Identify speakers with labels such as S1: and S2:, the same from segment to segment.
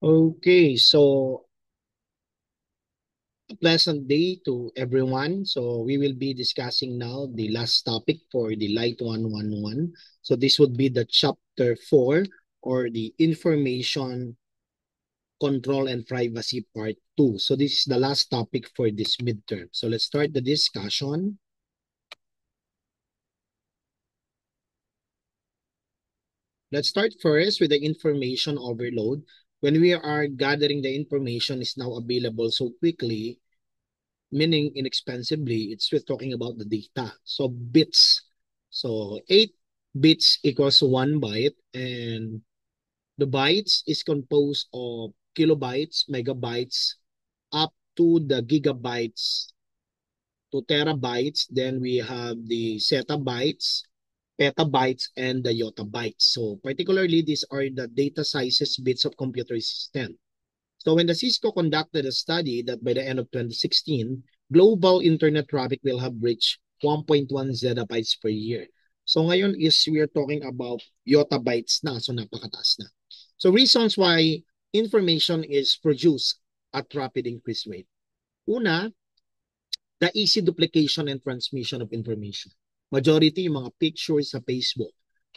S1: Okay, so a pleasant day to everyone. So we will be discussing now the last topic for the Light 111. So this would be the chapter 4 or the information control and privacy part 2. So this is the last topic for this midterm. So let's start the discussion. Let's start first with the information overload. When we are gathering the information is now available so quickly, meaning inexpensively, it's we're talking about the data. So bits. So 8 bits equals 1 byte, and the bytes is composed of kilobytes, megabytes, up to the gigabytes to terabytes. Then we have the zettabytes, petabytes, and the yottabytes. So particularly, these are the data sizes bits of computer system. So when the Cisco conducted a study that by the end of 2016, global internet traffic will have reached 1.1 zettabytes per year. So ngayon is we are talking about yottabytes na, so napakataas na. So reasons why information is produced at rapid increase rate. Una, the easy duplication and transmission of information. Majority yung mga pictures sa Facebook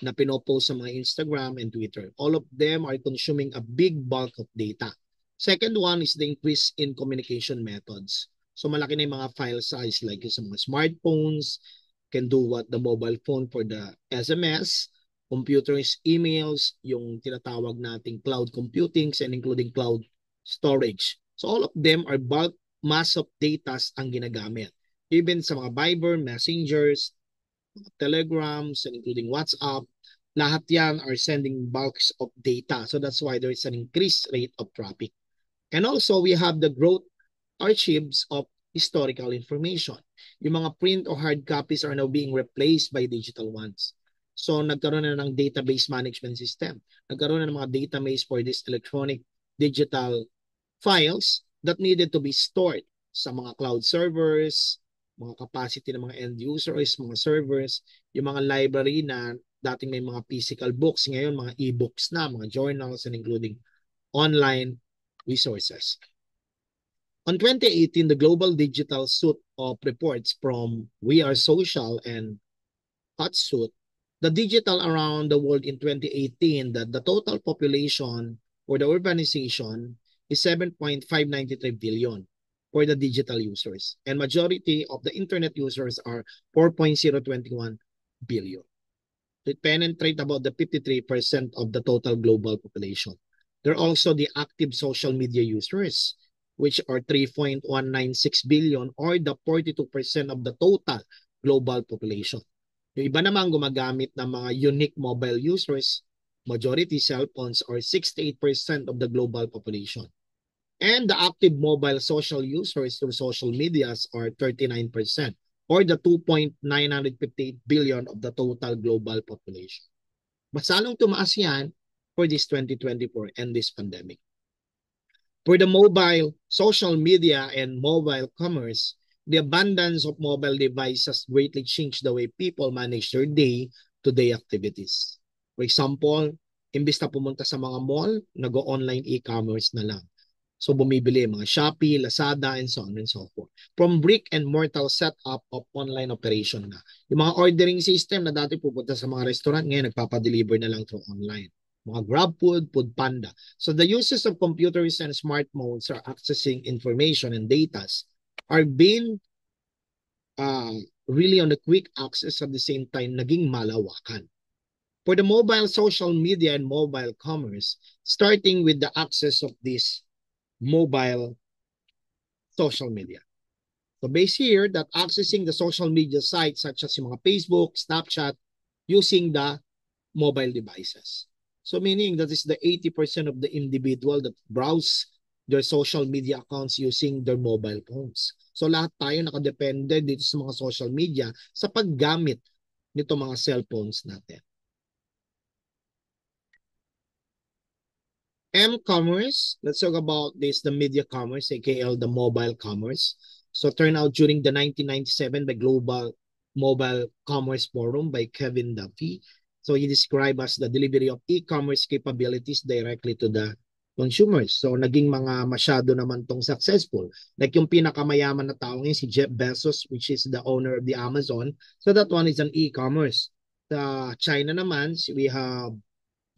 S1: na pinopost sa mga Instagram and Twitter. All of them are consuming a big bulk of data. Second one is the increase in communication methods. So malaki na yung mga file size like sa mga smartphones, can do what the mobile phone for the SMS, computers, emails, yung tinatawag nating cloud computing and including cloud storage. So all of them are bulk mass of data ang ginagamit. Even sa mga Viber, Messengers, Telegrams, and including WhatsApp, lahat yan are sending bulks of data. So that's why there is an increased rate of traffic. And also, we have the growth archives of historical information. Yung mga print or hard copies are now being replaced by digital ones. So nagkaroon na ng database management system. Nagkaroon na ng mga database for this electronic digital files that needed to be stored sa mga cloud servers, mga capacity ng mga end users, mga servers, yung mga library na dating may mga physical books, ngayon mga e-books na, mga journals, and including online resources. On 2018, the Global Digital Suite of reports from We Are Social and Hotsuite, the digital around the world in 2018, that the total population for the urbanization is 7.593 billion for the digital users. And majority of the internet users are 4.021 billion. It penetrate about the 53% of the total global population. There are also the active social media users, which are 3.196 billion or the 42% of the total global population. Yung iba naman gumagamit ng mga unique mobile users, majority cell phones are 68% of the global population. And the active mobile social users through social medias are 39%, or the 2.958 billion of the total global population. Mas lalong tumaas yan for this 2024 and this pandemic. For the mobile, social media, and mobile commerce, the abundance of mobile devices greatly changed the way people manage their day-to-day activities. For example, imbis na pumunta sa mga mall, nag-online e-commerce na lang. So bumibili mga Shopee, Lazada, and so on and so forth. From brick and mortar setup of online operation na. Yung mga ordering system na dati pupunta sa mga restaurant, ngayon nagpapadeliver na lang through online. Mga GrabFood, Foodpanda. So the uses of computers and smartphones are accessing information and data are being really on the quick access at the same time naging malawakan. For the mobile social media and mobile commerce, starting with the access of this mobile social media. So base here that accessing the social media sites such as yung mga Facebook, Snapchat, using the mobile devices. So meaning that is the 80% of the individual that browse their social media accounts using their mobile phones. So lahat tayo nakadepende dito sa mga social media sa paggamit nito mga cellphones natin. M-commerce, let's talk about this, the media commerce, aka the mobile commerce. So turned out during the 1997 by Global Mobile Commerce Forum by Kevin Duffy. So he described as the delivery of e-commerce capabilities directly to the consumers. So naging mga masyado naman tong successful. Like yung pinakamayaman na tao ngayon, si Jeff Bezos, which is the owner of the Amazon. So that one is an e-commerce. Sa China naman, we have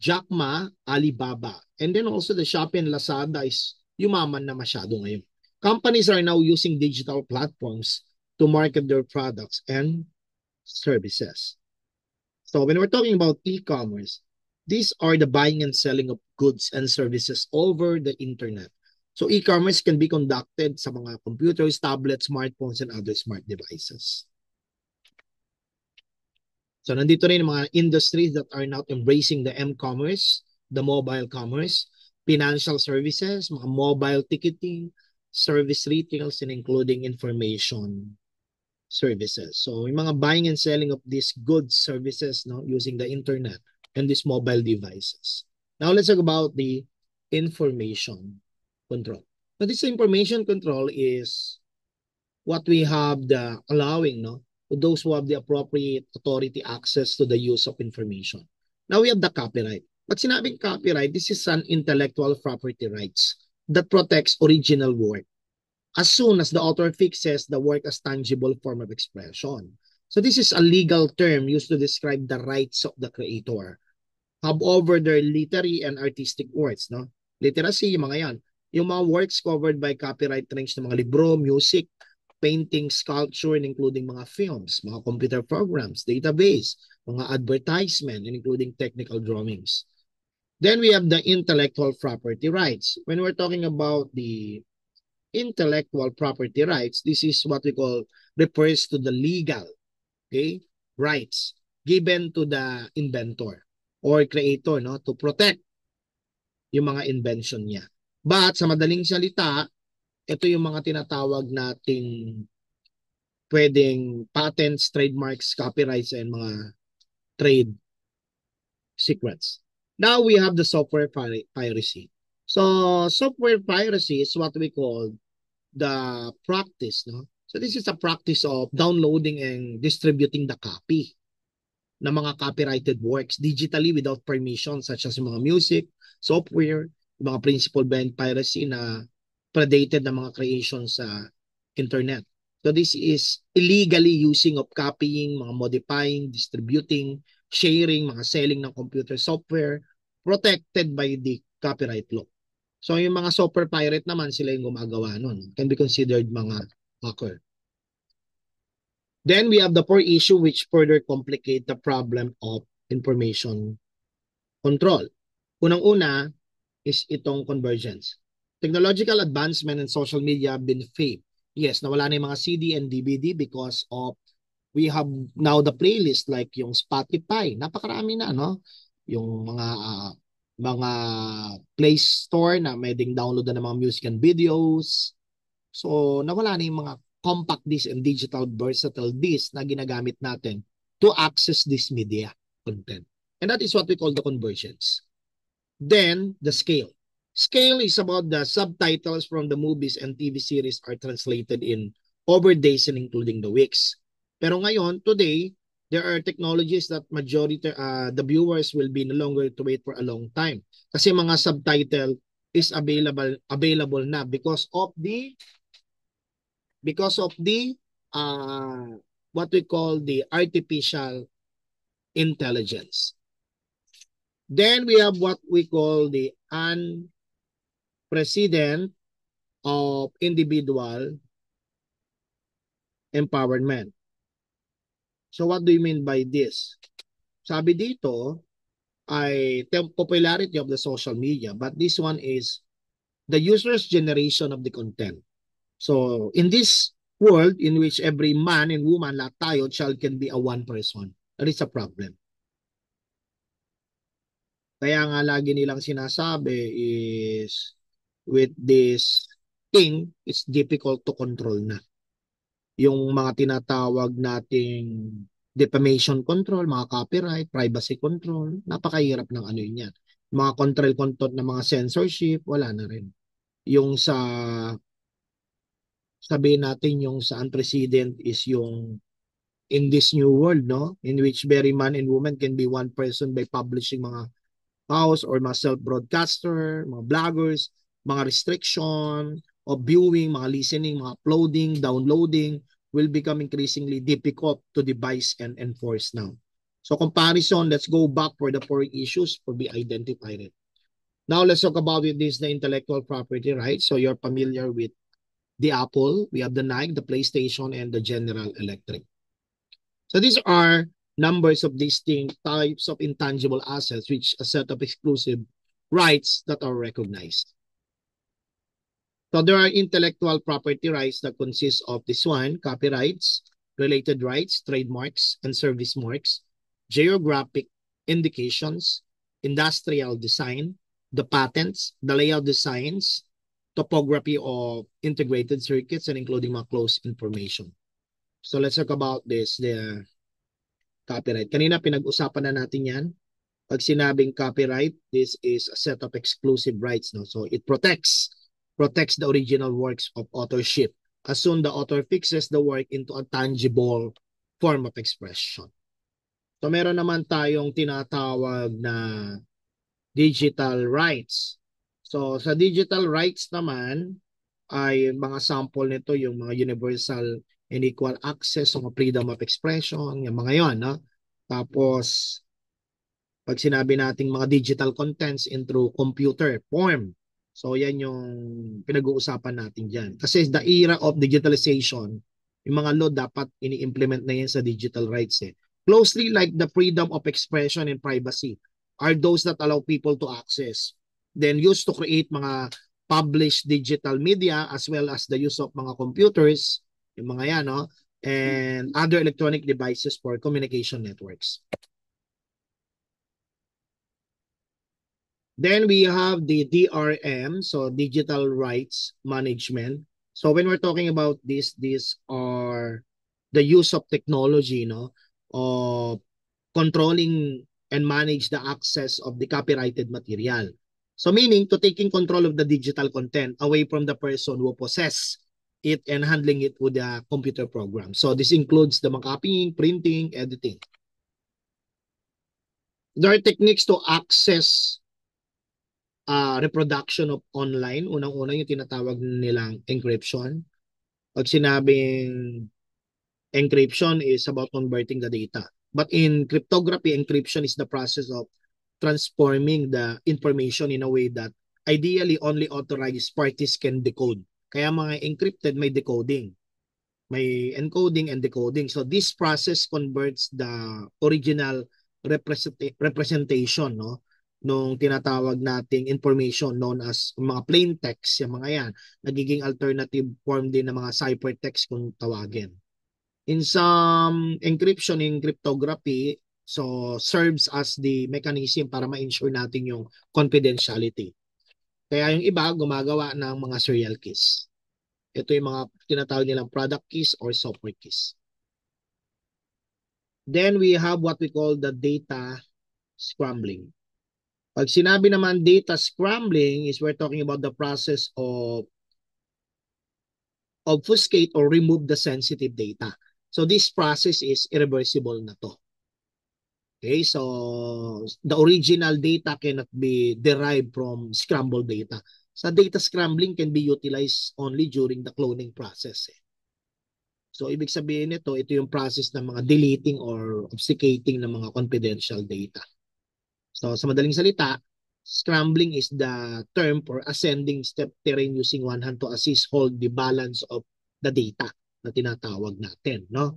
S1: Jack Ma, Alibaba. And then also the Shopee and Lazada is yumaman na masyado ngayon. Companies are now using digital platforms to market their products and services. So when we're talking about e-commerce, these are the buying and selling of goods and services over the internet. So e-commerce can be conducted sa mga computers, tablets, smartphones, and other smart devices. So nandito rin yung mga industries that are now embracing the m-commerce, the mobile commerce, financial services, mga mobile ticketing, service retails, and including information services. So yung mga buying and selling of these goods, services, no, using the internet and these mobile devices. Now let's talk about the information control. Now this information control is what we have the allowing, no, to those who have the appropriate authority access to the use of information. Now we have the copyright. Pag sinabing copyright, this is an intellectual property rights that protects original work as soon as the author fixes the work as tangible form of expression. So this is a legal term used to describe the rights of the creator have over their literary and artistic works, no? Literacy, yung mga yan. Yung mga works covered by copyright range ng mga libro, music, painting, sculpture, and including mga films, mga computer programs, database, mga advertisement, and including technical drawings. Then we have the intellectual property rights. When we're talking about the intellectual property rights, this is what we call, refers to the legal, okay, rights given to the inventor or creator, no, to protect yung mga invention niya. But sa madaling salita, ito yung mga tinatawag nating pwedeng patents, trademarks, copyrights, and mga trade secrets. Now we have the software piracy. So software piracy is what we call the practice, no? So this is a practice of downloading and distributing the copy ng mga copyrighted works digitally without permission, such as mga music, software, mga principal behind piracy na predated na mga creations sa internet. So this is illegally using of copying, mga modifying, distributing, sharing, mga selling ng computer software protected by the copyright law. So yung mga software pirate naman, sila yung gumagawa nun. Can be considered mga hacker. Then we have the fourth issue which further complicate the problem of information control. Unang-una is itong convergence. Technological advancement in social media have been fake. Yes, nawala na yung mga CD and DVD because of we have now the playlist like yung Spotify. Napakarami na, no? Yung mga Play Store na may ding download na ng mga music and videos. So, nawala na yung mga compact disc and digital versatile disc na ginagamit natin to access this media content. And that is what we call the convergence. Then, the scale. Scale is about the subtitles from the movies and TV series are translated in over days and including the weeks. Pero ngayon, today, there are technologies that majority the viewers will be no longer to wait for a long time. Kasi mga subtitle is available na because of the what we call the artificial intelligence. Then we have what we call the unprecedented of individual empowerment. So what do you mean by this? Sabi dito ay the popularity of the social media, but this one is the user's generation of the content. So in this world in which every man and woman, lahat tayo, child can be a one person, that is a problem. Kaya nga lagi nilang sinasabi is with this thing, it's difficult to control na. Yung mga tinatawag nating defamation control, mga copyright, privacy control, napakahirap ng ano yun yan. Mga control content ng mga censorship, wala na rin. Yung sa sabihin natin yung sa unprecedented is yung in this new world, no? In which very man and woman can be one person by publishing mga house or mga self-broadcaster, mga bloggers, mga restriction of viewing, mga listening, mga uploading, downloading will become increasingly difficult to devise and enforce now. So comparison, let's go back for the four issues for be identified. Now let's talk about this, the intellectual property rights. So you're familiar with the Apple, we have the Nike, the PlayStation, and the General Electric. So these are numbers of distinct types of intangible assets, which a set of exclusive rights that are recognized. So there are intellectual property rights that consist of this one, copyrights, related rights, trademarks, and service marks, geographic indications, industrial design, the patents, the layout designs, topography of integrated circuits, and including mga closed information. So let's talk about this, the copyright. Kanina pinag-usapan na natin yan. Pag sinabing copyright, this is a set of exclusive rights. No? So it protects the original works of authorship. As soon the author fixes the work into a tangible form of expression. So meron naman tayong tinatawag na digital rights. So sa digital rights naman, ay mga sample nito yung mga universal and equal access, mga freedom of expression, yung mga yon, no? Tapos, pag sinabi nating mga digital contents in through computer form, so yan yung pinag-uusapan natin dyan. Kasi the era of digitalization, yung mga law dapat ini-implement na yan sa digital rights eh. Closely like the freedom of expression and privacy are those that allow people to access, then used to create mga published digital media as well as the use of mga computers, yung mga yan, no? And other electronic devices for communication networks. Then we have the DRM, so Digital Rights Management. So when we're talking about this, these are the use of technology, no, of controlling and manage the access of the copyrighted material. So meaning to taking control of the digital content away from the person who possess it and handling it with the computer program. So this includes the copying, printing, editing. There are techniques to access reproduction of online. Unang-una yung tinatawag nilang encryption. Pag sinabing encryption is about converting the data. But in cryptography, encryption is the process of transforming the information in a way that ideally only authorized parties can decode. Kaya mga encrypted may decoding. May encoding and decoding. So this process converts the original representation, no, nung tinatawag nating information known as mga plain text, yung mga yan, nagiging alternative form din ng mga ciphertext kung tawagin. In some encryption in cryptography, so serves as the mechanism para ma-ensure natin yung confidentiality. Kaya yung iba gumagawa ng mga serial keys. Ito yung mga tinatawag nilang product keys or software keys. Then we have what we call the data scrambling. Pag sinabi naman data scrambling is we're talking about the process of obfuscate or remove the sensitive data. So this process is irreversible na to. Okay, so the original data cannot be derived from scrambled data. So data scrambling can be utilized only during the cloning process. So ibig sabihin nito, ito yung process ng mga deleting or obfuscating ng mga confidential data. So sa madaling salita, scrambling is the term for ascending step terrain using one hand to assist hold the balance of the data na tinatawag natin, no?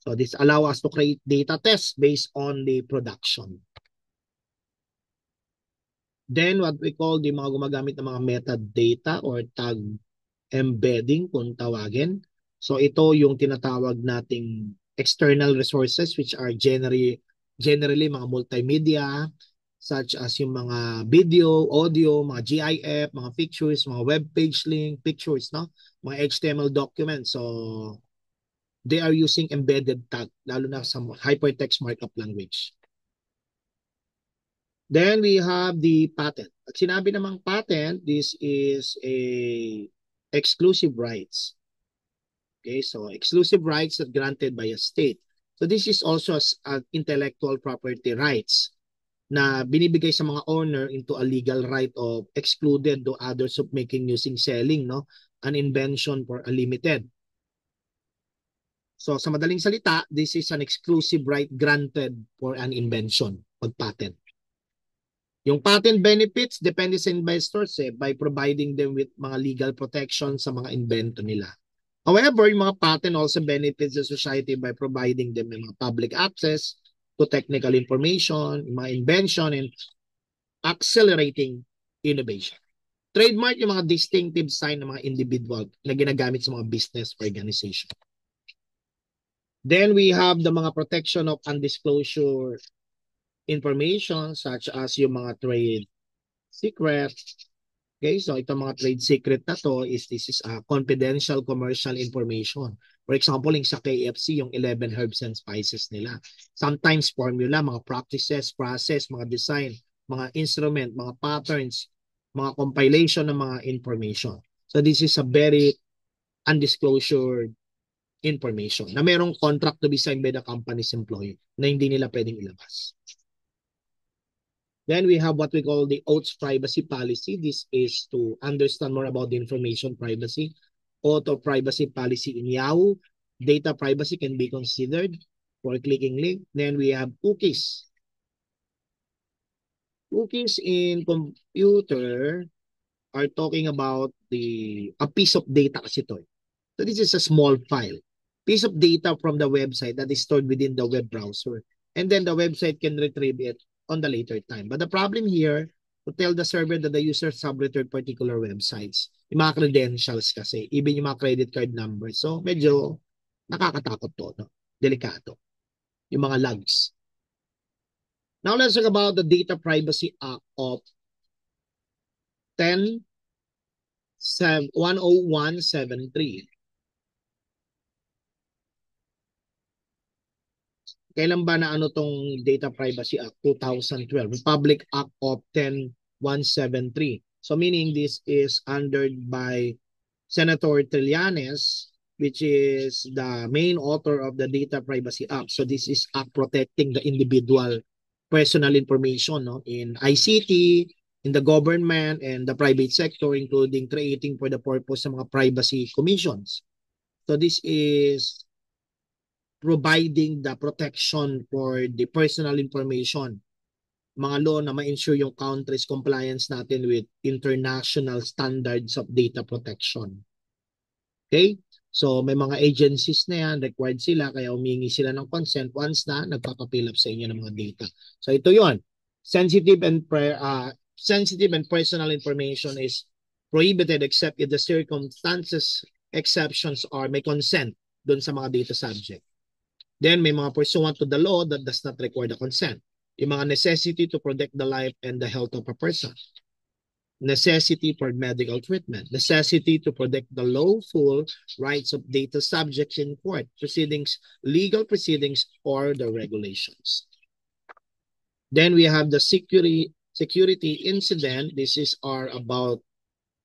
S1: So this allow us to create data tests based on the production. Then what we call the mga gumagamit ng mga metadata or tag embedding kung tawagin. So ito yung tinatawag nating external resources which are generally mga multimedia such as yung mga video, audio, mga GIF, mga pictures, mga web page link, pictures, no? Mga HTML documents. So they are using embedded tag, lalo na sa hypertext markup language. Then we have the patent. At sinabi namang patent, this is a exclusive rights. Okay, so exclusive rights that granted by a state. So this is also an intellectual property rights. na binibigay sa mga owner into a legal right of excluded to others of making, using, selling, no, an invention for a limited. So sa madaling salita, this is an exclusive right granted for an invention, pag-patent. Yung patent benefits, depende sa investors by providing them with mga legal protection sa mga invento nila. However, yung mga patent also benefits the society by providing them ng mga public access to technical information, mga invention, and accelerating innovation. Trademark yung mga distinctive sign ng mga individual na ginagamit sa mga business organization. Then we have the mga protection of undisclosure information such as yung mga trade secret. Okay, so itong mga trade secret na to this is confidential commercial information. For example, yung sa KFC, yung 11 herbs and spices nila. Sometimes formula, mga practices, process, mga design, mga instrument, mga patterns, mga compilation ng mga information. So this is a very undisclosure information na merong contract to be signed by the company's employee na hindi nila pwedeng ilabas. Then we have what we call the OATS privacy policy. This is to understand more about the information privacy. Auto privacy policy in Yahoo. Data privacy can be considered for clicking link. Then we have cookies. Cookies in computer are talking about a piece of data kasi ito. So this is a small file. Piece of data from the website that is stored within the web browser. And then the website can retrieve it on the later time. But the problem here, to tell the server that the user sublettered particular websites. Yung mga credentials kasi, even yung mga credit card numbers. So, medyo nakakatakot to, no? Delikado. Yung mga logs. Now, let's talk about the Data Privacy Act of 10173. Kailan ba na ano tong Data Privacy Act? 2012. Republic Act of 10173. So meaning this is under by Senator Trillanes, which is the main author of the Data Privacy Act. So this is act protecting the individual personal information, no, in ICT, in the government and the private sector, including creating for the purpose of mga privacy commissions. So this is providing the protection for the personal information. Mga law na ma-ensure yung country's compliance natin with international standards of data protection. Okay? So may mga agencies na yan, required sila, kaya humingi sila ng consent once na nagpapapill up sa inyo ng mga data. So ito yon. Sensitive and personal information is prohibited except if the circumstances, exceptions, or may consent dun sa mga data subject. Then may mga pursuant to the law that does not require the consent. Yung mga necessity to protect the life and the health of a person. Necessity for medical treatment. Necessity to protect the lawful rights of data subjects in court proceedings, legal proceedings, or the regulations. Then we have the security incident. This is about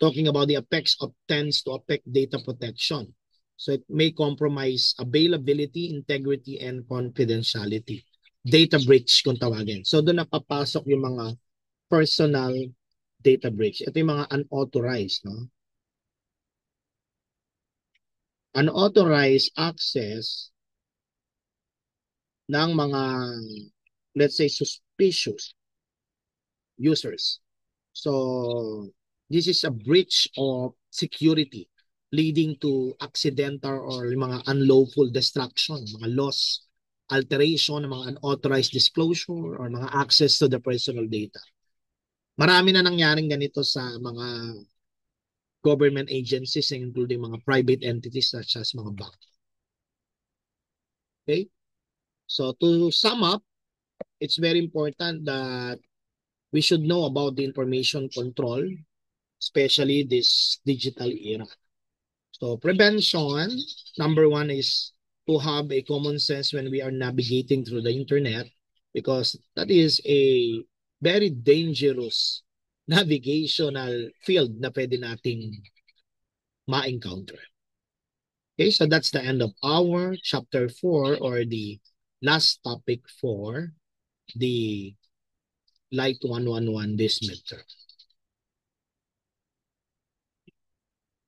S1: talking about the effects of tends to affect data protection. So it may compromise availability, integrity, and confidentiality. Data breach kung tawagin. So doon napapasok yung mga personal data breach. Ito yung mga unauthorized, no? Unauthorized access ng mga, let's say, suspicious users. So this is a breach of security leading to accidental or mga unlawful destruction, mga loss, alteration, mga unauthorized disclosure, or mga access to the personal data. Marami na nangyaring ganito sa mga government agencies, including mga private entities such as mga bank. Okay? So to sum up, it's very important that we should know about the information control, especially this digital era. So prevention, number one is to have a common sense when we are navigating through the internet, because that is a very dangerous navigational field na pwede nating ma-encounter. Okay, so that's the end of our chapter 4, or the last topic for the like 111 this midterm.